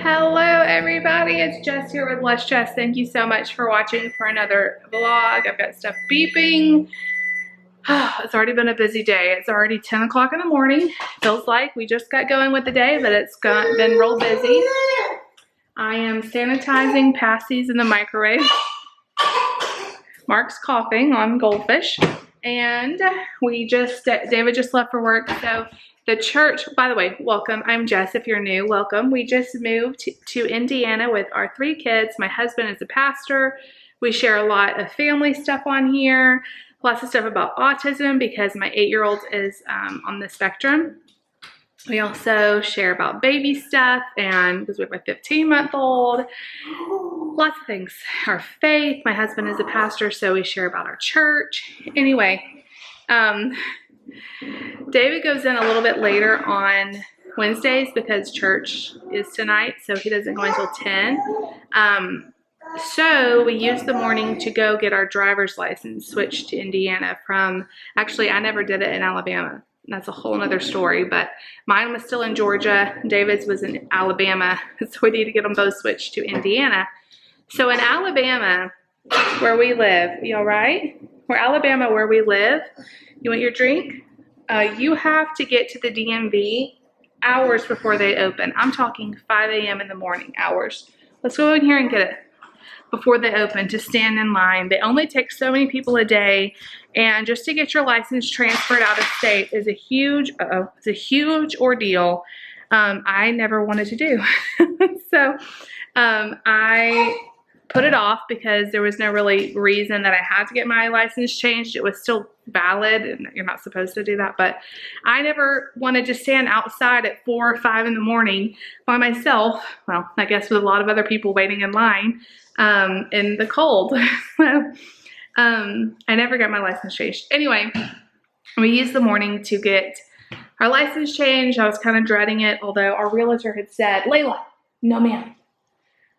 Hello everybody, it's Jess here with Let's Jess. Thank you so much for watching for another vlog. I've got stuff beeping. It's already been a busy day. It's already 10 o'clock in the morning. Feels like we just got going with the day, but it's been real busy. I am sanitizing pasties in the microwave. Mark's coughing on goldfish. And David just left for work, so the church, by the way, welcome. I'm Jess. If you're new, welcome. We just moved to Indiana with our 3 kids. My husband is a pastor. We share a lot of family stuff on here. Lots of stuff about autism because my 8-year-old is on the spectrum. We also share about baby stuff and because we have a 15-month-old. Lots of things. Our faith. My husband is a pastor, so we share about our church. Anyway, David goes in a little bit later on Wednesdays because church is tonight, so he doesn't go until 10. So we use the morning to go get our driver's license switched to Indiana from, actually I never did it in Alabama. That's a whole nother story, but mine was still in Georgia. David's was in Alabama, so we need to get them both switched to Indiana. So in Alabama, where we live, you all right? Alabama, where we live, you want your drink? You have to get to the DMV hours before they open. I'm talking 5 a.m. in the morning, hours. Let's go in here and get it before they open to stand in line. They only take so many people a day, and just to get your license transferred out of state is a huge, it's a huge ordeal. I never wanted to do. So I put it off because there was no really reason that I had to get my license changed. It was still valid, and you're not supposed to do that, but I never wanted to stand outside at 4 or 5 in the morning by myself. Well, I guess with a lot of other people waiting in line in the cold. I never got my license changed. Anyway, we used the morning to get our license changed. I was kind of dreading it, although our realtor had said, Layla, no ma'am.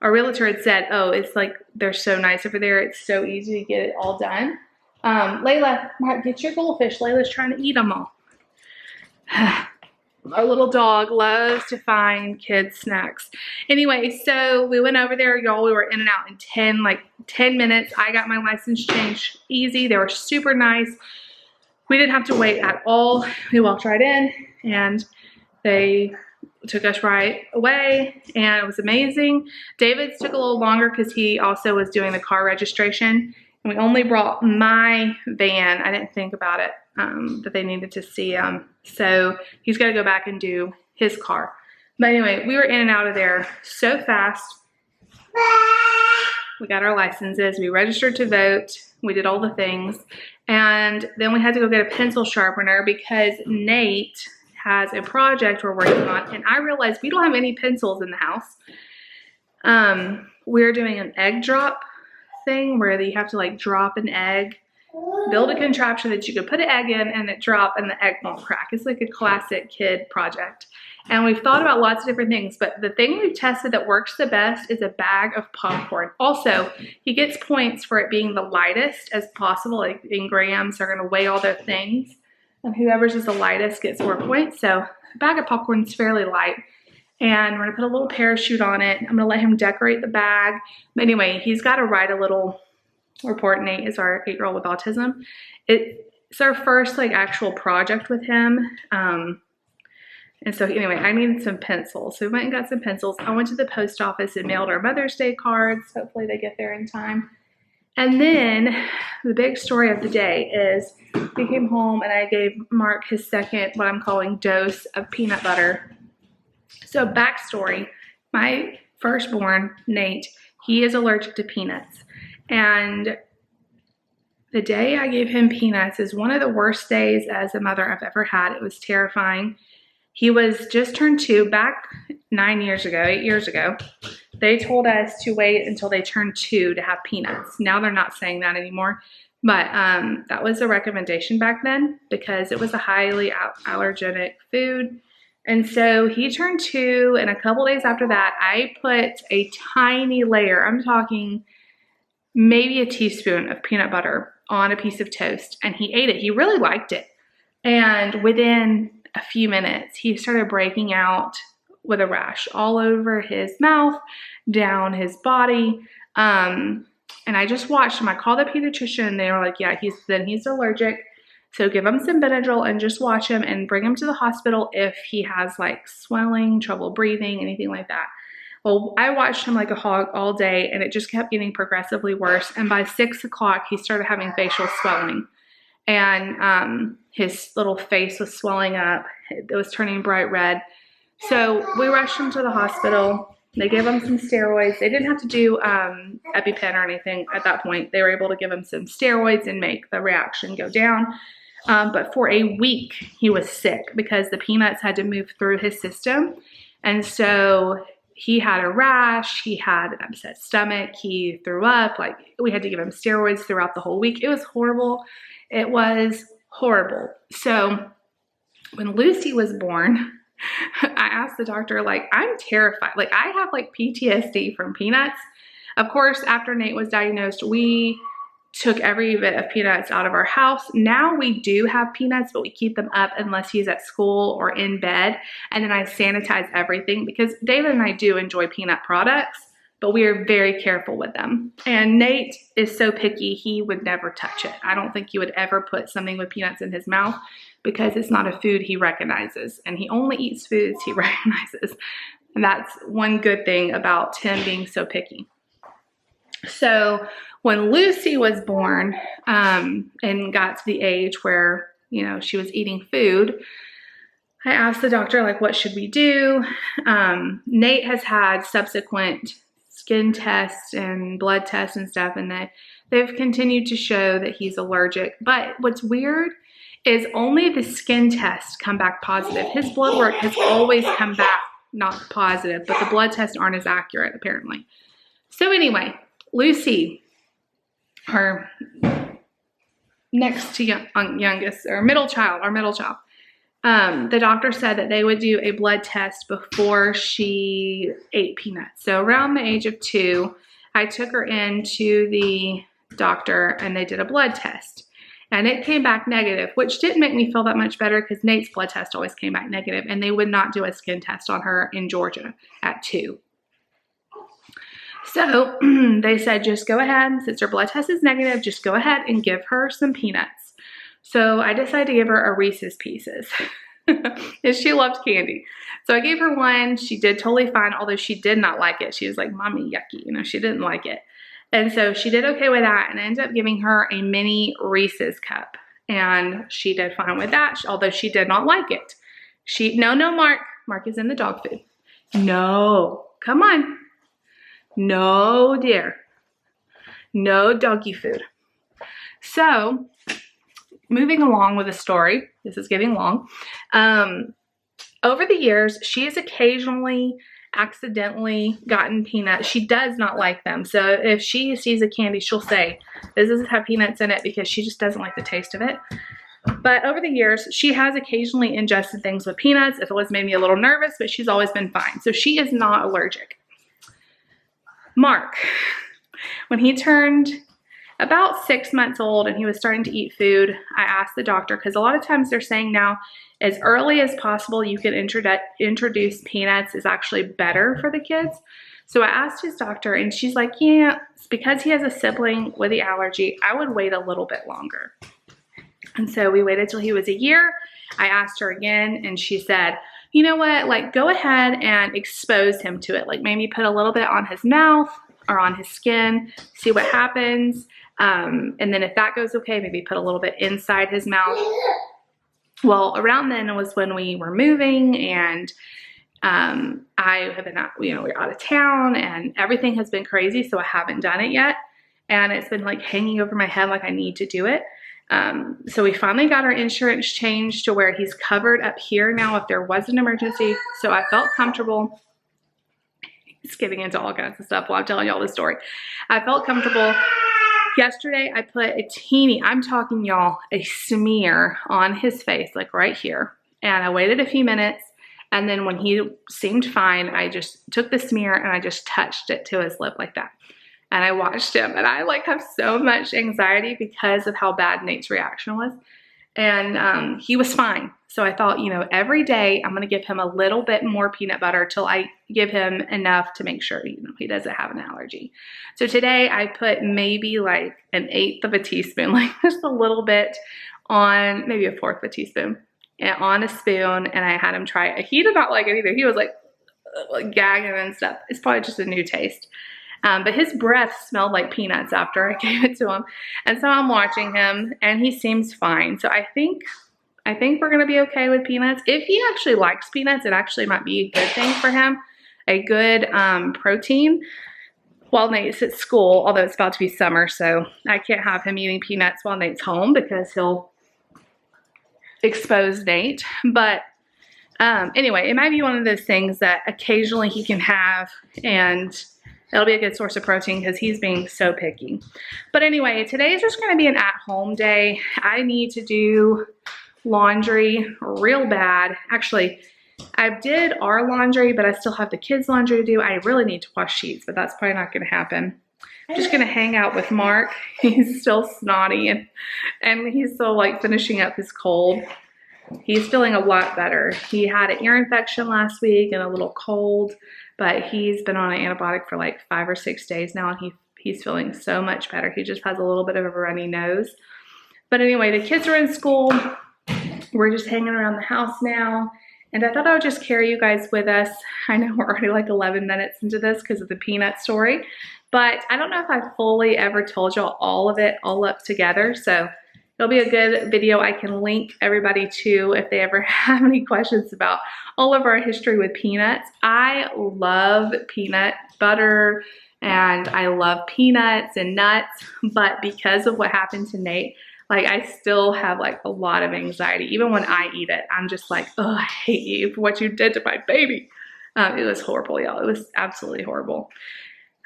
Our realtor had said, oh, it's like, they're so nice over there. It's so easy to get it all done. Layla, get your goldfish. Layla's trying to eat them all. Our little dog loves to find kids' snacks. Anyway, so we went over there, y'all. We were in and out in 10 minutes. I got my license changed easy. They were super nice. We didn't have to wait at all. We walked right in, and they took us right away, and it was amazing. David's took a little longer because he also was doing the car registration, and we only brought my van. I didn't think about it, that they needed to see him. So he's got to go back and do his car. But anyway, we were in and out of there so fast. We got our licenses. We registered to vote. We did all the things. And then we had to go get a pencil sharpener because Nate has a project we're working on, and I realized we don't have any pencils in the house. We're doing an egg drop thing where you have to like drop an egg, build a contraption that you could put an egg in and it drop and the egg won't crack. It's like a classic kid project. And we've thought about lots of different things, but the thing we've tested that works the best is a bag of popcorn. Also, he gets points for it being the lightest as possible, like in grams. They're gonna weigh all their things, and whoever's is the lightest gets more points. So a bag of popcorn is fairly light. And we're gonna put a little parachute on it. I'm gonna let him decorate the bag. But anyway, he's gotta write a little report. Nate is our 8-year-old with autism. It's our first like actual project with him. And so anyway, I needed some pencils. So we went and got some pencils. I went to the post office and mailed our Mother's Day cards. Hopefully they get there in time. And then the big story of the day is we came home and I gave Mark his second, what I'm calling dose of peanut butter. So backstory, my firstborn, Nate, he is allergic to peanuts. And the day I gave him peanuts is one of the worst days as a mother I've ever had. It was terrifying. He was just turned 2 back 8 years ago. They told us to wait until they turned 2 to have peanuts. Now they're not saying that anymore. But that was a recommendation back then because it was a highly allergenic food. And so he turned 2, and a couple days after that, I put a tiny layer, I'm talking maybe a teaspoon of peanut butter on a piece of toast, and he ate it. He really liked it. And within a few minutes, he started breaking out with a rash all over his mouth, down his body. And I just watched him. I called the pediatrician and they were like, yeah, he's allergic. So give him some Benadryl and just watch him and bring him to the hospital if he has like swelling, trouble breathing, anything like that. Well, I watched him like a hog all day and it just kept getting progressively worse. And by 6 o'clock, he started having facial swelling. And his little face was swelling up. It was turning bright red. So we rushed him to the hospital. They gave him some steroids. They didn't have to do EpiPen or anything at that point. They were able to give him some steroids and make the reaction go down. But for a week, he was sick because the peanuts had to move through his system. And so he had a rash, he had an upset stomach, he threw up. Like, we had to give him steroids throughout the whole week. It was horrible. It was horrible. So when Lucy was born, I asked the doctor, like, I'm terrified. Like, I have like PTSD from peanuts. Of course, after Nate was diagnosed, we took every bit of peanuts out of our house. Now we do have peanuts, but we keep them up unless he's at school or in bed. And then I sanitize everything because David and I do enjoy peanut products, but we are very careful with them. And Nate is so picky, he would never touch it. I don't think he would ever put something with peanuts in his mouth because it's not a food he recognizes. And he only eats foods he recognizes. And that's one good thing about him being so picky. So when Lucy was born and got to the age where, you know, she was eating food, I asked the doctor, like, what should we do? Nate has had subsequent skin tests and blood tests and stuff, and they've continued to show that he's allergic. But what's weird is only the skin tests come back positive. His blood work has always come back not positive, but the blood tests aren't as accurate, apparently. So anyway, Lucy, her next to youngest, or middle child, the doctor said that they would do a blood test before she ate peanuts. So around the age of 2, I took her into the doctor and they did a blood test. And it came back negative, which didn't make me feel that much better because Nate's blood test always came back negative, and they would not do a skin test on her in Georgia at 2. So they said, just go ahead, since her blood test is negative, just go ahead and give her some peanuts. So I decided to give her a Reese's Pieces. And she loved candy. So I gave her one. She did totally fine, although she did not like it. She was like, Mommy, yucky. You know, she didn't like it. And so she did okay with that, and I ended up giving her a mini Reese's cup. And she did fine with that, although she did not like it. No, Mark. Mark is in the dog food. No, come on. No, dear. No doggy food. So, moving along with the story, this is getting long. Over the years, she has occasionally accidentally gotten peanuts. She does not like them. So if she sees a candy, she'll say, this doesn't have peanuts in it, because she just doesn't like the taste of it. But over the years, she has occasionally ingested things with peanuts. It always made me a little nervous, but she's always been fine. So she is not allergic. Mark, when he turned about 6 months old and he was starting to eat food, I asked the doctor, because a lot of times they're saying now as early as possible you can introduce peanuts is actually better for the kids. So I asked his doctor, and she's like, yeah, because he has a sibling with the allergy, I would wait a little bit longer. And so we waited till he was a year. I asked her again, and she said, you know what, like, go ahead and expose him to it. Like, maybe put a little bit on his mouth or on his skin, see what happens. And then if that goes okay, maybe put a little bit inside his mouth. Well, around then was when we were moving, and I have been, we're out of town, and everything has been crazy, so I haven't done it yet. And it's been like hanging over my head like I need to do it. So we finally got our insurance changed to where he's covered up here now if there was an emergency. So I felt comfortable. He's getting into all kinds of stuff while I'm telling y'all this story. I felt comfortable. Yesterday, I put a teeny, I'm talking y'all, a smear on his face, like right here. And I waited a few minutes. And then when he seemed fine, I just took the smear and I just touched it to his lip like that. And I watched him, and I like have so much anxiety because of how bad Nate's reaction was. and he was fine. So I thought, you know, every day I'm gonna give him a little bit more peanut butter till I give him enough to make sure, you know, he doesn't have an allergy. So today I put maybe like 1/8 of a teaspoon, like just a little bit on, maybe 1/4 of a teaspoon on a spoon, and I had him try it. He did not like it either. He was like gagging and stuff. It's probably just a new taste. But his breath smelled like peanuts after I gave it to him. And so I'm watching him and he seems fine. So I think we're gonna be okay with peanuts. If he actually likes peanuts, it actually might be a good thing for him. A good protein while Nate's at school, although it's about to be summer, so I can't have him eating peanuts while Nate's home because he'll expose Nate. But anyway, it might be one of those things that occasionally he can have, and it'll be a good source of protein because he's being so picky. But anyway, today is just gonna be an at-home day. I need to do laundry real bad. Actually, I did our laundry, but I still have the kids' laundry to do. I really need to wash sheets, but that's probably not gonna happen. I'm just gonna hang out with Mark. He's still snotty and he's still like finishing up his cold. He's feeling a lot better. He had an ear infection last week and a little cold, but he's been on an antibiotic for like 5 or 6 days now, and he's feeling so much better. He just has a little bit of a runny nose. But anyway, the kids are in school. We're just hanging around the house now, and I thought I would just carry you guys with us. I know we're already like 11 minutes into this because of the peanut story, but I don't know if I fully ever told y'all all of it all up together. So it'll be a good video I can link everybody to if they ever have any questions about all of our history with peanuts. I love peanut butter and I love peanuts and nuts, but because of what happened to Nate, like I still have like a lot of anxiety. Even when I eat it, I'm just like, oh, I hate you for what you did to my baby. It was horrible, y'all. It was absolutely horrible.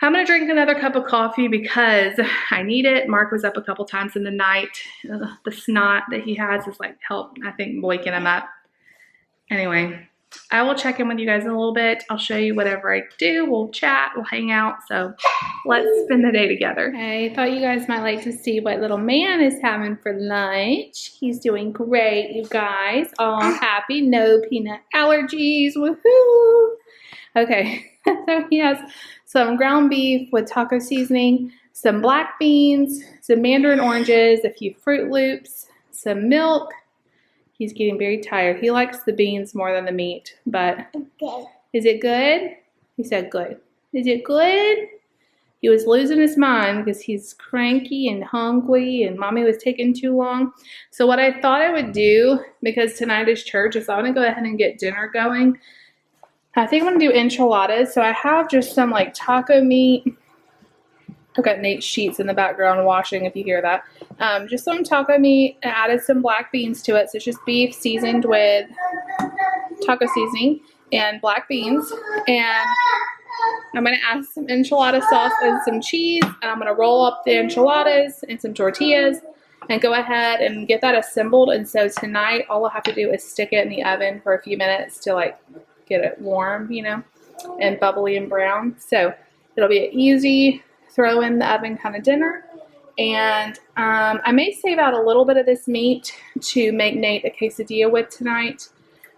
I'm gonna drink another cup of coffee because I need it. Mark was up a couple times in the night. The snot that he has is like I think, waking him up. Anyway, I will check in with you guys in a little bit. I'll show you whatever I do. We'll chat, we'll hang out. So let's spend the day together. I thought you guys might like to see what little man is having for lunch. He's doing great, you guys. All happy, no peanut allergies, woohoo. Okay, so he has some ground beef with taco seasoning, some black beans, some mandarin oranges, a few Fruit Loops, some milk. He's getting very tired. He likes the beans more than the meat, but okay. Is it good? He said good. Is it good? He was losing his mind because he's cranky and hungry and mommy was taking too long. So what I thought I would do, because tonight is church, is I'm gonna go ahead and get dinner going. I think I'm gonna do enchiladas. So I have just some like taco meat. I've got Nate's sheets in the background washing if you hear that. Just some taco meat. I added some black beans to it. So it's just beef seasoned with taco seasoning and black beans. And I'm going to add some enchilada sauce and some cheese. And I'm going to roll up the enchiladas and some tortillas and go ahead and get that assembled. And so tonight, all I'll have to do is stick it in the oven for a few minutes to like get it warm, you know, and bubbly and brown. So it'll be an easy throw in the oven kind of dinner. And I may save out a little bit of this meat to make Nate a quesadilla with tonight.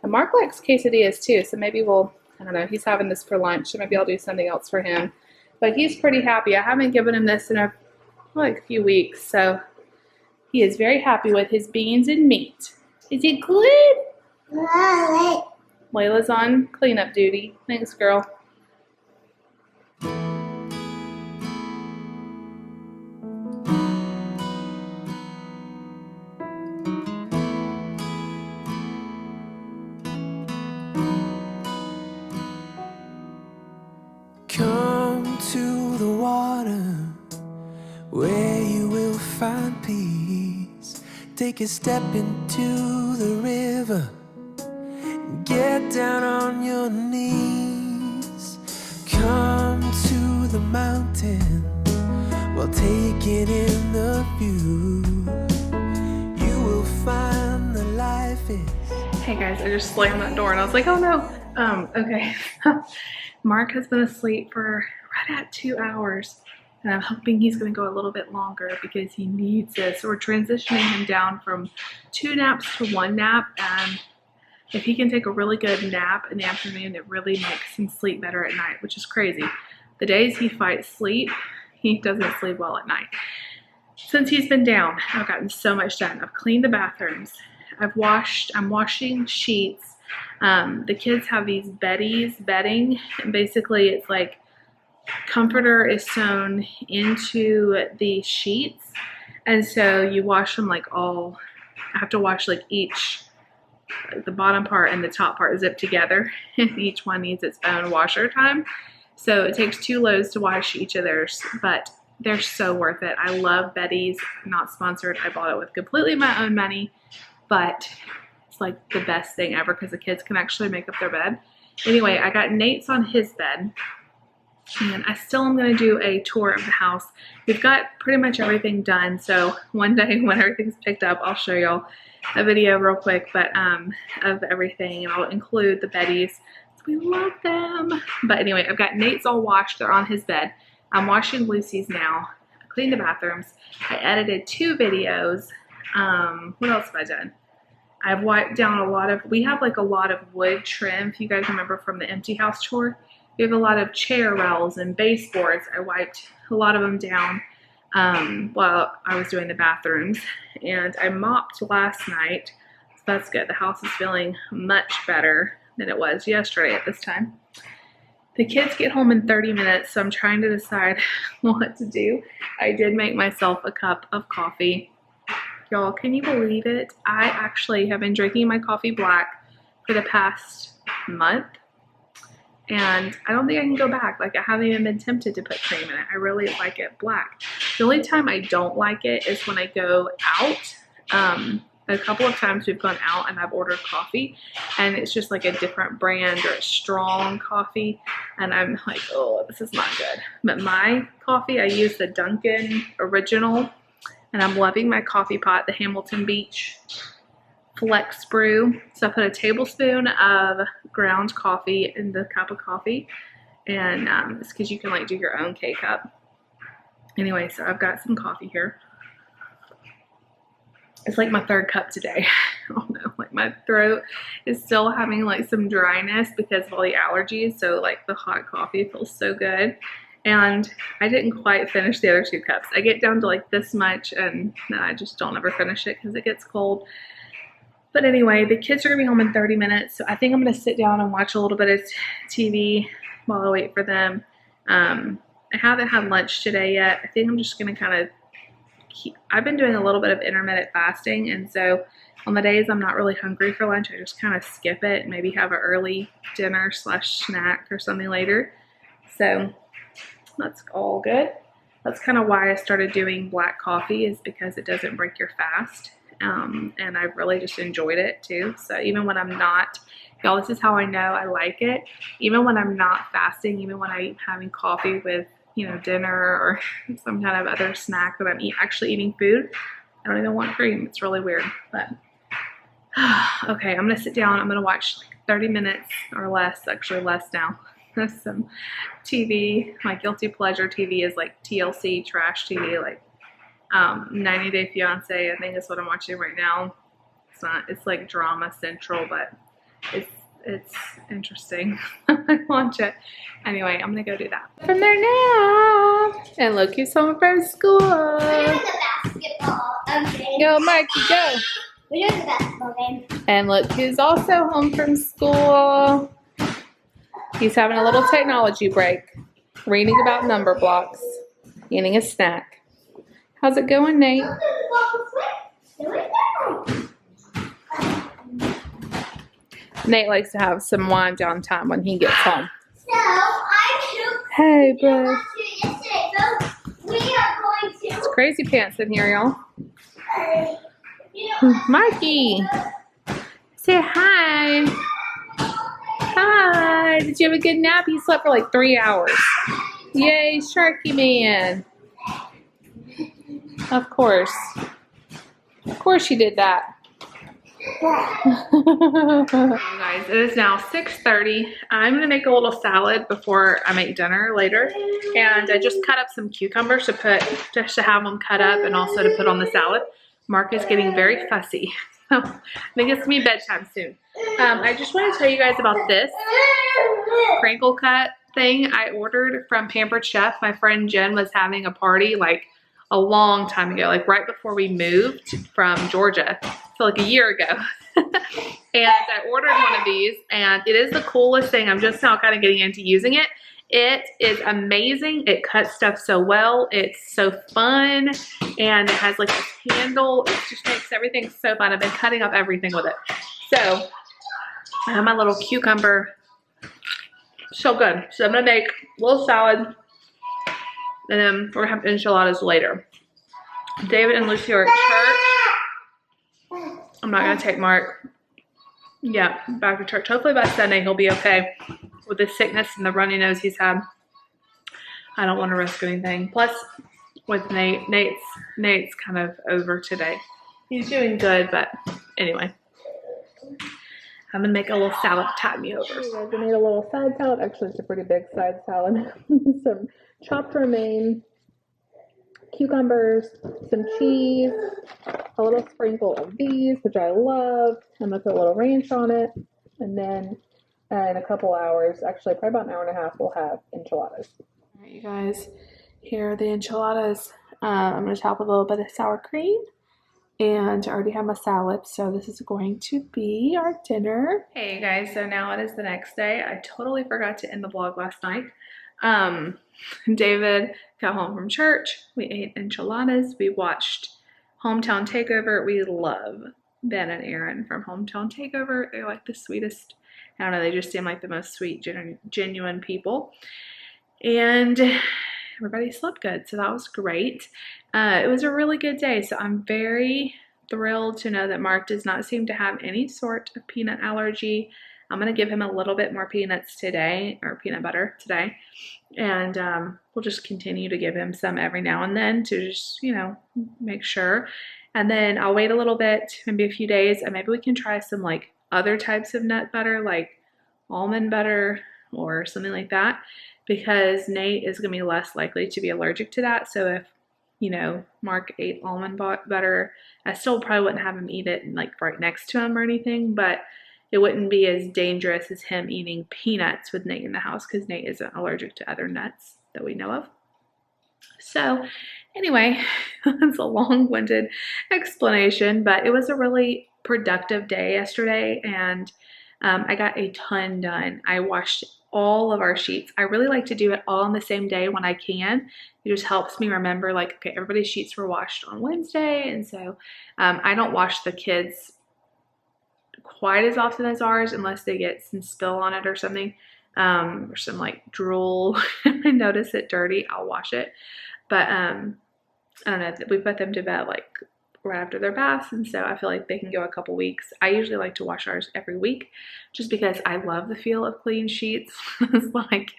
And Mark likes quesadillas too, so maybe we'll, I don't know, he's having this for lunch, so maybe I'll do something else for him. But he's pretty happy. I haven't given him this in a few weeks, so he is very happy with his beans and meat. Is it good? Layla's on cleanup duty. Thanks, girl. Come to the water where you will find peace. Take a step into the river. Get down on your knees. Come to the mountain while taking in the view. You will find the life is. Hey guys, I just slammed that door and I was like, oh no. Okay. Mark has been asleep for right at 2 hours. And I'm hoping he's going to go a little bit longer because he needs this. So we're transitioning him down from 2 naps to 1 nap. And if he can take a really good nap in the afternoon, it really makes him sleep better at night, which is crazy. The days he fights sleep, he doesn't sleep well at night. Since he's been down, I've gotten so much done. I've cleaned the bathrooms. I'm washing sheets. The kids have these bedding, and basically it's like comforter is sewn into the sheets, and so you wash them like all. I have to wash like each, like the bottom part and the top part zipped together, and each one needs its own washer time. So it takes 2 loads to wash each of theirs, but they're so worth it. I love Betty's. Not sponsored. I bought it with completely my own money, but it's like the best thing ever because the kids can actually make up their bed. Anyway, I got Nate's on his bed, and I still am going to do a tour of the house. We've got pretty much everything done, so one day when everything's picked up, I'll show y'all a video real quick, but of everything, and I'll include the Betty's. We love them. But anyway, I've got Nate's all washed. They're on his bed. I'm washing Lucy's now. I cleaned the bathrooms. I edited 2 videos. What else have I done? I've wiped down a lot of, we have like a lot of wood trim. If you guys remember from the empty house tour, we have a lot of chair rails and baseboards. I wiped a lot of them down while I was doing the bathrooms. And I mopped last night. So that's good. The house is feeling much better than it was yesterday at this time. The kids get home in 30 minutes, so I'm trying to decide what to do. I did make myself a cup of coffee. Y'all, can you believe it? I actually have been drinking my coffee black for the past month, and I don't think I can go back. Like, I haven't even been tempted to put cream in it. I really like it black. The only time I don't like it is when I go out. A couple of times we've gone out and I've ordered coffee, and it's just like a different brand or a strong coffee, and I'm like, oh, this is not good. But my coffee, I use the Dunkin' Original, and I'm loving my coffee pot, the Hamilton Beach Flex Brew. So I put a tablespoon of ground coffee in the cup of coffee, and it's because you can like do your own K-cup. Anyway, so I've got some coffee here. It's like my 3rd cup today. I don't know, like my throat is still having like some dryness because of all the allergies. So like the hot coffee feels so good. And I didn't quite finish the other 2 cups. I get down to like this much, and then I just don't ever finish it because it gets cold. But anyway, the kids are gonna be home in 30 minutes. So I think I'm gonna sit down and watch a little bit of TV while I wait for them. I haven't had lunch today yet. I think I'm just gonna kind of I've been doing a little bit of intermittent fasting, and so on the days I'm not really hungry for lunch, I just kind of skip it and maybe have an early dinner / snack or something later. So that's all good. That's kind of why I started doing black coffee, is because it doesn't break your fast, and I've really just enjoyed it too. So even when I'm not, y'all, this is how I know I like it. Even when I'm not fasting, even when I'm having coffee with, you know, dinner or some kind of other snack that I'm actually eating food, I don't even want cream. It's really weird. But okay, I'm gonna sit down. I'm gonna watch like 30 minutes or less, actually less now, some TV. My guilty pleasure TV is like TLC, trash TV, like 90 Day Fiance. I think is what I'm watching right now. It's not, it's like Drama Central, but it's interesting. I watch it. Anyway, I'm gonna go do that. From there now. And look who's home from school. We're doing the basketball game. Go, Marky, go. We're doing the basketball game. And look who's also home from school. He's having a little technology break. Reading about number blocks. Eating a snack. How's it going, Nate? Nate likes to have some wind down time when he gets home. So, I took Hey, bro. yesterday, so we are going to It's crazy pants in here, y'all. you know, Marky, say hi. Hi. Did you have a good nap? You slept for like 3 hours. Yay, Sharky Man. Of course. Of course you did that. Guys, it is now 6:30. I'm gonna make a little salad before I make dinner later, and I just cut up some cucumbers to have them cut up and also to put on the salad. Mark is getting very fussy. I think it's gonna be bedtime soon. I just want to tell you guys about this crinkle cut thing I ordered from Pampered Chef. My friend Jen was having a party like a long time ago, like right before we moved from Georgia, so like a year ago. And I ordered one of these, and it is the coolest thing. I'm just now kind of getting into using it. It is amazing. It cuts stuff so well. It's so fun, and it has like this handle. It just makes everything so fun. I've been cutting up everything with it. So I have my little cucumber. So good. So I'm gonna make a little salad, and then we're gonna have enchiladas later. David and Lucy are at church. I'm not gonna take Mark. Yeah, back to church. Hopefully by Sunday he'll be okay with the sickness and the runny nose he's had. I don't want to risk anything. Plus, with Nate's kind of over today. He's doing good, but anyway. I'm gonna make a little salad to tide me over. You guys, I made a little side salad. Actually, it's a pretty big side salad. Some chopped romaine, cucumbers, some cheese, a little sprinkle of these, which I love. I'm gonna put a little ranch on it, and then in a couple hours, actually probably about an hour and a half, we'll have enchiladas. All right, you guys, here are the enchiladas. I'm gonna top with a little bit of sour cream, and I already have my salad, so this is going to be our dinner. Hey guys, so now it is the next day. I totally forgot to end the vlog last night. David got home from church. We ate enchiladas. We watched Hometown Takeover. We love Ben and Aaron from Hometown Takeover. They're like the sweetest. I don't know, they just seem like the most sweet, genuine people. And everybody slept good, so that was great. It was a really good day, so I'm very thrilled to know that Mark does not seem to have any sort of peanut allergy. I'm going to give him a little bit more peanuts today, or peanut butter today, and we'll just continue to give him some every now and then to just, you know, make sure. And then I'll wait a little bit, maybe a few days, and maybe we can try some like other types of nut butter, like almond butter or something like that, because Nate is going to be less likely to be allergic to that. So if, you know, Mark ate almond butter, I still probably wouldn't have him eat it like right next to him or anything, but it wouldn't be as dangerous as him eating peanuts with Nate in the house, because Nate isn't allergic to other nuts that we know of. So anyway, that's a long-winded explanation, but it was a really productive day yesterday, and I got a ton done. I washed all of our sheets. I really like to do it all on the same day when I can. It just helps me remember, like, okay, everybody's sheets were washed on Wednesday, and so I don't wash the kids quite as often as ours unless they get some spill on it or something, or some like drool. I notice it dirty, I'll wash it. But I don't know, we put them to bed like right after their baths, and so I feel like they can go a couple weeks. I usually like to wash ours every week just because I love the feel of clean sheets. It's like,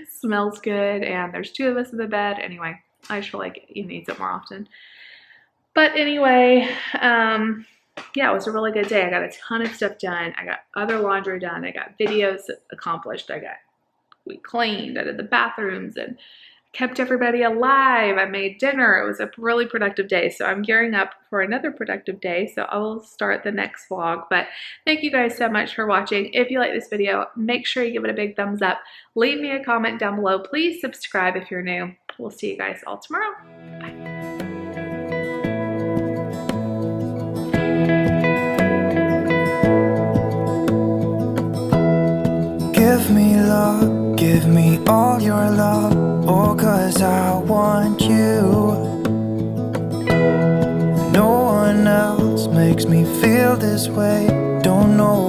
smells good, and there's two of us in the bed. Anyway, I just feel like he needs it more often. But anyway, yeah, it was a really good day. I got a ton of stuff done. I got other laundry done. I got videos accomplished. We cleaned. I did the bathrooms and kept everybody alive. I made dinner. It was a really productive day. So I'm gearing up for another productive day. So I will start the next vlog. But thank you guys so much for watching. If you like this video, make sure you give it a big thumbs up. Leave me a comment down below. Please subscribe if you're new. We'll see you guys all tomorrow. Bye. Give me love, give me all your love, oh, 'cause I want you. No one else makes me feel this way, don't know